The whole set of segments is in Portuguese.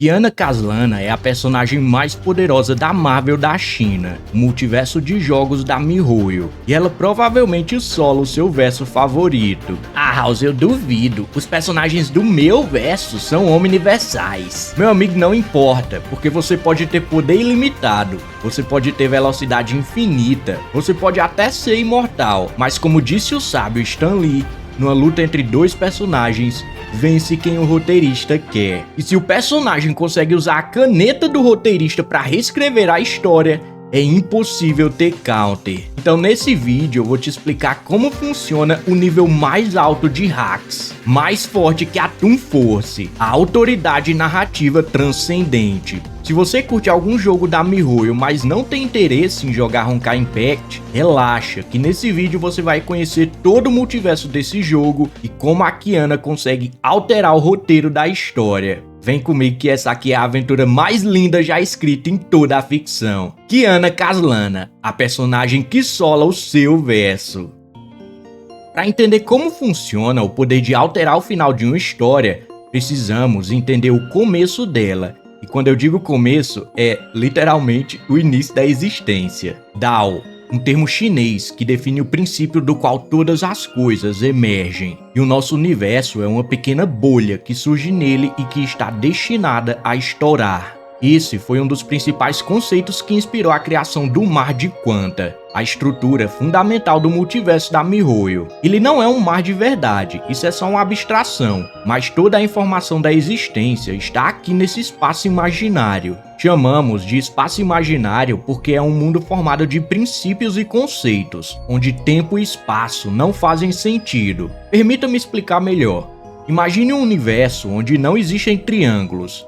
Kiana Kaslana é a personagem mais poderosa da Marvel da China, o multiverso de jogos da MiHoYo, e ela provavelmente sola o seu verso favorito. Ah, House, eu duvido, os personagens do meu verso são omniversais. Meu amigo, não importa, porque você pode ter poder ilimitado, você pode ter velocidade infinita, você pode até ser imortal, mas como disse o sábio Stan Lee, numa luta entre dois personagens, vence quem o roteirista quer. E se o personagem consegue usar a caneta do roteirista para reescrever a história, é impossível ter counter. Então nesse vídeo eu vou te explicar como funciona o nível mais alto de hacks, mais forte que a Toon Force, a autoridade narrativa transcendente. Se você curte algum jogo da MiHoYo, mas não tem interesse em jogar Honkai Impact, relaxa, que nesse vídeo você vai conhecer todo o multiverso desse jogo e como a Kiana consegue alterar o roteiro da história. Vem comigo que essa aqui é a aventura mais linda já escrita em toda a ficção. Kiana Kaslana, a personagem que sola o seu verso. Para entender como funciona o poder de alterar o final de uma história, precisamos entender o começo dela. E quando eu digo começo, é literalmente o início da existência. Dao, um termo chinês que define o princípio do qual todas as coisas emergem. E o nosso universo é uma pequena bolha que surge nele e que está destinada a estourar. Esse foi um dos principais conceitos que inspirou a criação do Mar de Quanta, a estrutura fundamental do multiverso da MiHoYo. Ele não é um mar de verdade, isso é só uma abstração, mas toda a informação da existência está aqui nesse espaço imaginário. Chamamos de espaço imaginário porque é um mundo formado de princípios e conceitos, onde tempo e espaço não fazem sentido. Permita-me explicar melhor. Imagine um universo onde não existem triângulos.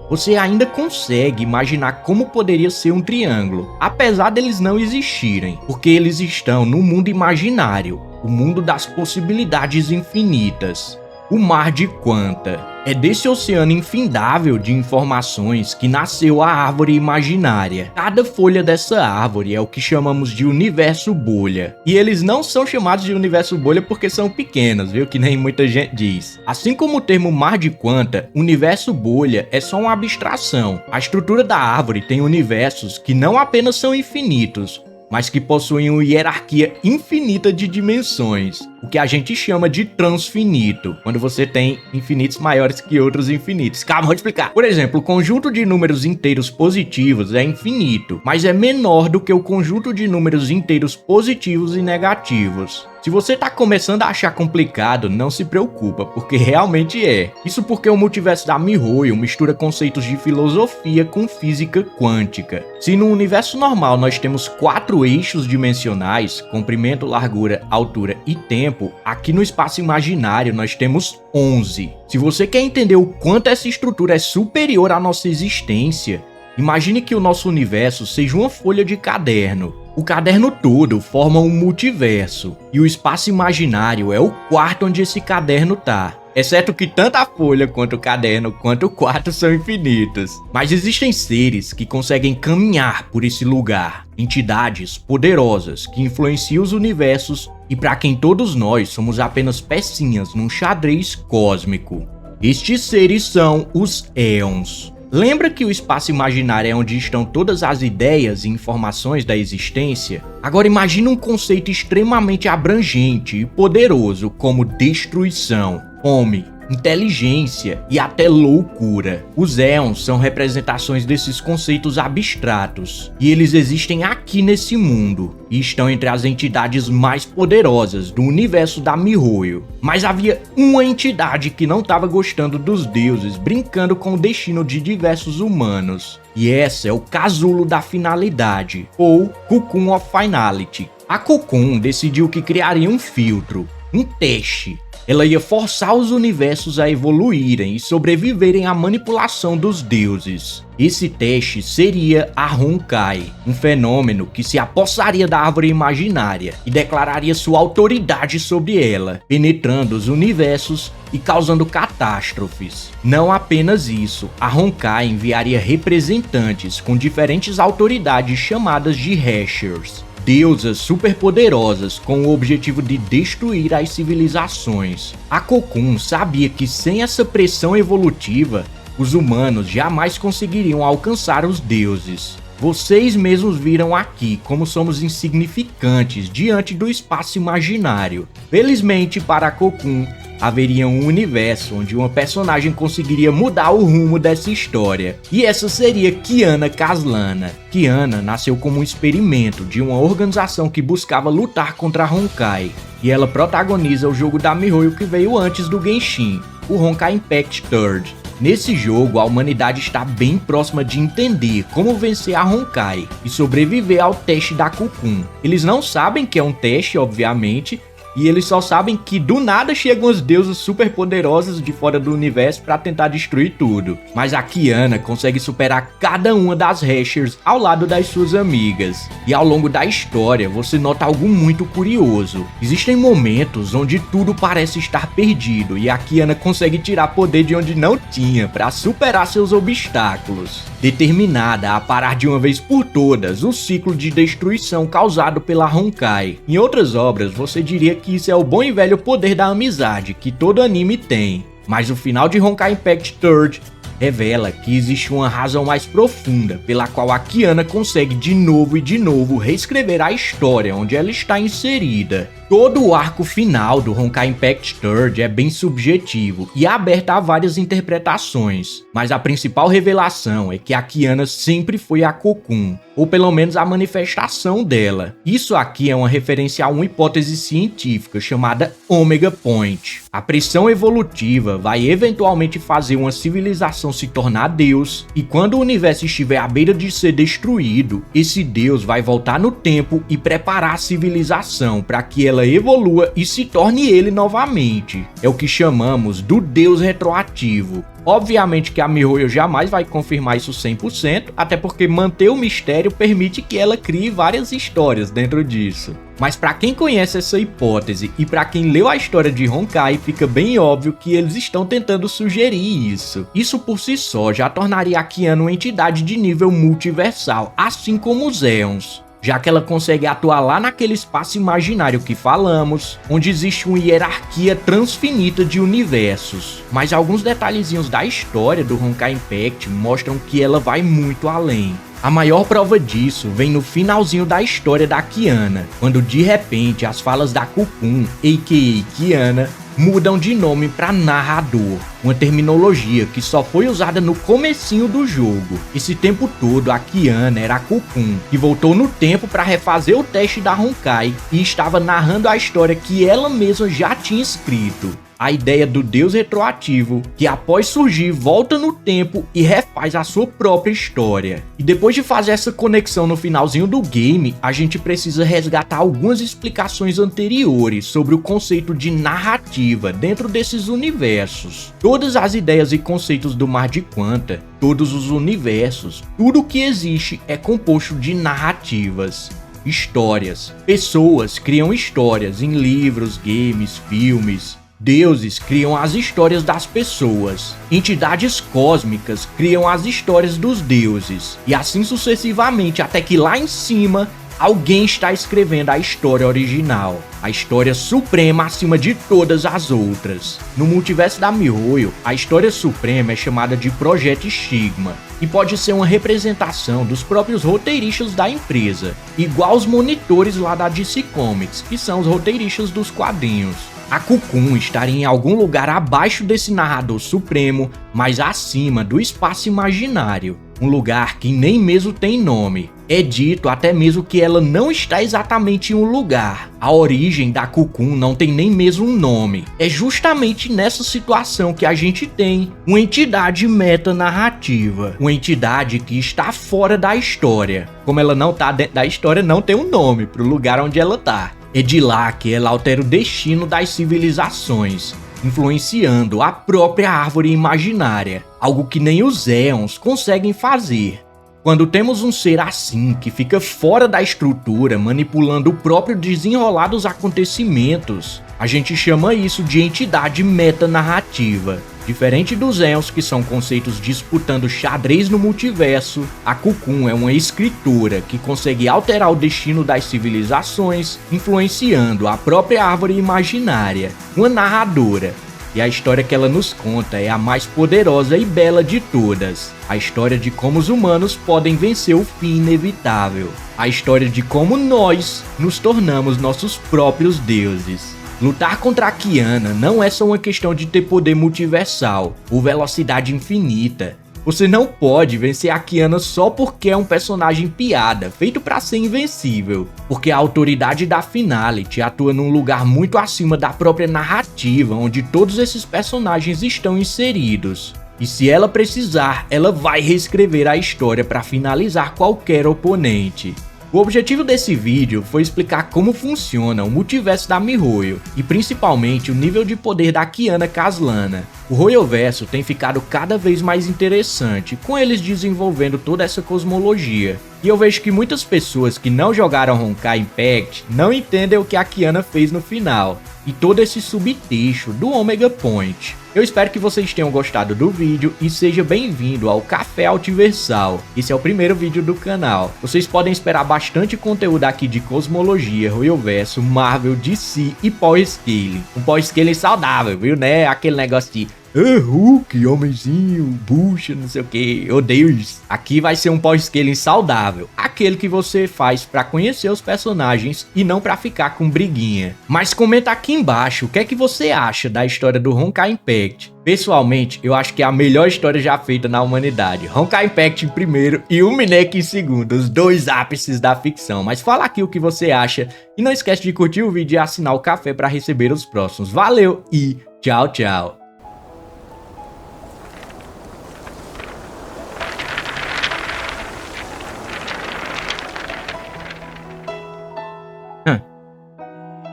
Você ainda consegue imaginar como poderia ser um triângulo, apesar deles não existirem, porque eles estão no mundo imaginário, o mundo das possibilidades infinitas. O Mar de Quanta. É desse oceano infindável de informações que nasceu a árvore imaginária. Cada folha dessa árvore é o que chamamos de universo bolha. E eles não são chamados de universo bolha porque são pequenos, viu? Que nem muita gente diz. Assim como o termo Mar de Quanta, universo bolha é só uma abstração. A estrutura da árvore tem universos que não apenas são infinitos, mas que possuem uma hierarquia infinita de dimensões, o que a gente chama de transfinito, quando você tem infinitos maiores que outros infinitos. Calma, vou explicar. Por exemplo, o conjunto de números inteiros positivos é infinito, mas é menor do que o conjunto de números inteiros positivos e negativos. Se você tá começando a achar complicado, não se preocupa, porque realmente é. Isso porque o multiverso da MiHoYo mistura conceitos de filosofia com física quântica. Se no universo normal nós temos 4 eixos dimensionais, comprimento, largura, altura e tempo, aqui no espaço imaginário nós temos 11. Se você quer entender o quanto essa estrutura é superior à nossa existência, imagine que o nosso universo seja uma folha de caderno. O caderno todo forma um multiverso, e o espaço imaginário é o quarto onde esse caderno tá. Exceto que tanto a folha quanto o caderno quanto o quarto são infinitos. Mas existem seres que conseguem caminhar por esse lugar, entidades poderosas que influenciam os universos e para quem todos nós somos apenas pecinhas num xadrez cósmico. Estes seres são os Aeons. Lembra que o espaço imaginário é onde estão todas as ideias e informações da existência? Agora imagine um conceito extremamente abrangente e poderoso como destruição, fome, inteligência e até loucura. Os Aeons são representações desses conceitos abstratos, e eles existem aqui nesse mundo, e estão entre as entidades mais poderosas do universo da MiHoYo. Mas havia uma entidade que não estava gostando dos deuses, brincando com o destino de diversos humanos. E essa é o Casulo da Finalidade, ou Cocoon of Finality. A Cocoon decidiu que criaria um filtro, um teste. Ela ia forçar os universos a evoluírem e sobreviverem à manipulação dos deuses. Esse teste seria a Honkai, um fenômeno que se apossaria da árvore imaginária e declararia sua autoridade sobre ela, penetrando os universos e causando catástrofes. Não apenas isso, a Honkai enviaria representantes com diferentes autoridades chamadas de Hashers, deusas superpoderosas com o objetivo de destruir as civilizações. A Cocoon sabia que sem essa pressão evolutiva, Os humanos jamais conseguiriam alcançar os deuses. Vocês mesmos viram aqui como somos insignificantes diante do espaço imaginário. Felizmente para Cocoon, haveria um universo onde uma personagem conseguiria mudar o rumo dessa história. E essa seria Kiana Caslana. Kiana nasceu como um experimento de uma organização que buscava lutar contra Honkai. E ela protagoniza o jogo da MiHoYo que veio antes do Genshin, o Honkai Impact Third. Nesse jogo, a humanidade está bem próxima de entender como vencer a Honkai e sobreviver ao teste da Cocoon. Eles não sabem que é um teste, obviamente, e eles só sabem que do nada chegam os deuses super poderosos de fora do universo para tentar destruir tudo. Mas a Kiana consegue superar cada uma das Hashers ao lado das suas amigas. E ao longo da história você nota algo muito curioso. Existem momentos onde tudo parece estar perdido e a Kiana consegue tirar poder de onde não tinha para superar seus obstáculos. Determinada a parar de uma vez por todas o ciclo de destruição causado pela Honkai. Em outras obras você diria que isso é o bom e velho poder da amizade que todo anime tem. Mas o final de Honkai Impact Third revela que existe uma razão mais profunda pela qual a Kiana consegue de novo reescrever a história onde ela está inserida. Todo o arco final do Honkai Impact Third é bem subjetivo e aberto a várias interpretações, mas a principal revelação é que a Kiana sempre foi a Cocoon, ou pelo menos a manifestação dela. Isso aqui é uma referência a uma hipótese científica chamada Omega Point. A pressão evolutiva vai eventualmente fazer uma civilização se tornar Deus, e quando o universo estiver à beira de ser destruído, esse Deus vai voltar no tempo e preparar a civilização para que ela evolua e se torne ele novamente. É o que chamamos do Deus retroativo. Obviamente que a MiHoYo jamais vai confirmar isso 100%, até porque manter o mistério permite que ela crie várias histórias dentro disso. Mas para quem conhece essa hipótese e para quem leu a história de Honkai, fica bem óbvio que eles estão tentando sugerir isso. Isso por si só já tornaria a Kiana uma entidade de nível multiversal, assim como os Aeons, já que ela consegue atuar lá naquele espaço imaginário que falamos, onde existe uma hierarquia transfinita de universos. Mas alguns detalhezinhos da história do Honkai Impact mostram que ela vai muito além. A maior prova disso vem no finalzinho da história da Kiana, quando de repente as falas da Cocoon, a.k.a. Kiana, mudam de nome para narrador, uma terminologia que só foi usada no comecinho do jogo. Esse tempo todo a Kiana era a Cocoon, que voltou no tempo para refazer o teste da Honkai e estava narrando a história que ela mesma já tinha escrito. A ideia do Deus retroativo, que após surgir volta no tempo e refaz a sua própria história. E depois de fazer essa conexão no finalzinho do game, a gente precisa resgatar algumas explicações anteriores sobre o conceito de narrativa dentro desses universos. Todas as ideias e conceitos do Mar de Quanta, todos os universos, tudo que existe é composto de narrativas. Histórias. Pessoas criam histórias em livros, games, filmes. Deuses criam as histórias das pessoas, entidades cósmicas criam as histórias dos deuses, e assim sucessivamente até que lá em cima alguém está escrevendo a história original, a história suprema acima de todas as outras. No multiverso da MiHoYo, a história suprema é chamada de Projeto Stigma, e pode ser uma representação dos próprios roteiristas da empresa, igual os monitores lá da DC Comics, que são os roteiristas dos quadrinhos. A Cocoon estaria em algum lugar abaixo desse narrador supremo, mas acima do espaço imaginário, um lugar que nem mesmo tem nome. É dito até mesmo que ela não está exatamente em um lugar. A origem da Cocoon não tem nem mesmo um nome. É justamente nessa situação que a gente tem uma entidade metanarrativa, uma entidade que está fora da história. Como ela não está dentro da história, não tem um nome para o lugar onde ela está. É de lá que ela altera o destino das civilizações, influenciando a própria árvore imaginária, algo que nem os Aeons conseguem fazer. Quando temos um ser assim, que fica fora da estrutura, manipulando o próprio desenrolar dos acontecimentos, a gente chama isso de entidade metanarrativa. Diferente dos Aeons, que são conceitos disputando xadrez no multiverso, a Cocoon é uma escritora que consegue alterar o destino das civilizações, influenciando a própria árvore imaginária, uma narradora. E a história que ela nos conta é a mais poderosa e bela de todas. A história de como os humanos podem vencer o fim inevitável. A história de como nós nos tornamos nossos próprios deuses. Lutar contra a Kiana não é só uma questão de ter poder multiversal ou velocidade infinita. Você não pode vencer a Kiana só porque é um personagem piada, feito pra ser invencível. Porque a autoridade da Finality atua num lugar muito acima da própria narrativa, onde todos esses personagens estão inseridos. E se ela precisar, ela vai reescrever a história para finalizar qualquer oponente. O objetivo desse vídeo foi explicar como funciona o multiverso da MiHoYo e principalmente o nível de poder da Kiana Caslana. O Royoverso tem ficado cada vez mais interessante, com eles desenvolvendo toda essa cosmologia. E eu vejo que muitas pessoas que não jogaram Honkai Impact não entendem o que a Kiana fez no final, e todo esse subtexto do Omega Point. Eu espero que vocês tenham gostado do vídeo e seja bem-vindo ao Café Altiversal. Esse é o primeiro vídeo do canal. Vocês podem esperar bastante conteúdo aqui de cosmologia, Royoverso, Marvel, DC e Power Scaling. Um Power Scaling saudável, viu, né? Aquele negócio de Hulk, homenzinho, bucha, não sei o que, odeio isso. Aqui vai ser um Power Scaling saudável, aquele que você faz pra conhecer os personagens e não pra ficar com briguinha. Mas comenta aqui embaixo o que é que você acha da história do Honkai Impact. Pessoalmente, eu acho que é a melhor história já feita na humanidade. Honkai Impact em primeiro e Umineki em segundo, os dois ápices da ficção. Mas fala aqui o que você acha e não esquece de curtir o vídeo e assinar o café pra receber os próximos. Valeu e tchau, tchau.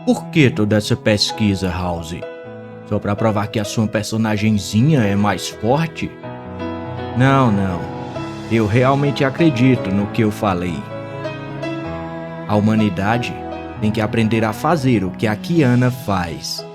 Por que toda essa pesquisa, House? Só pra provar que a sua personagenzinha é mais forte? Não. Eu realmente acredito no que eu falei. A humanidade tem que aprender a fazer o que a Kiana faz.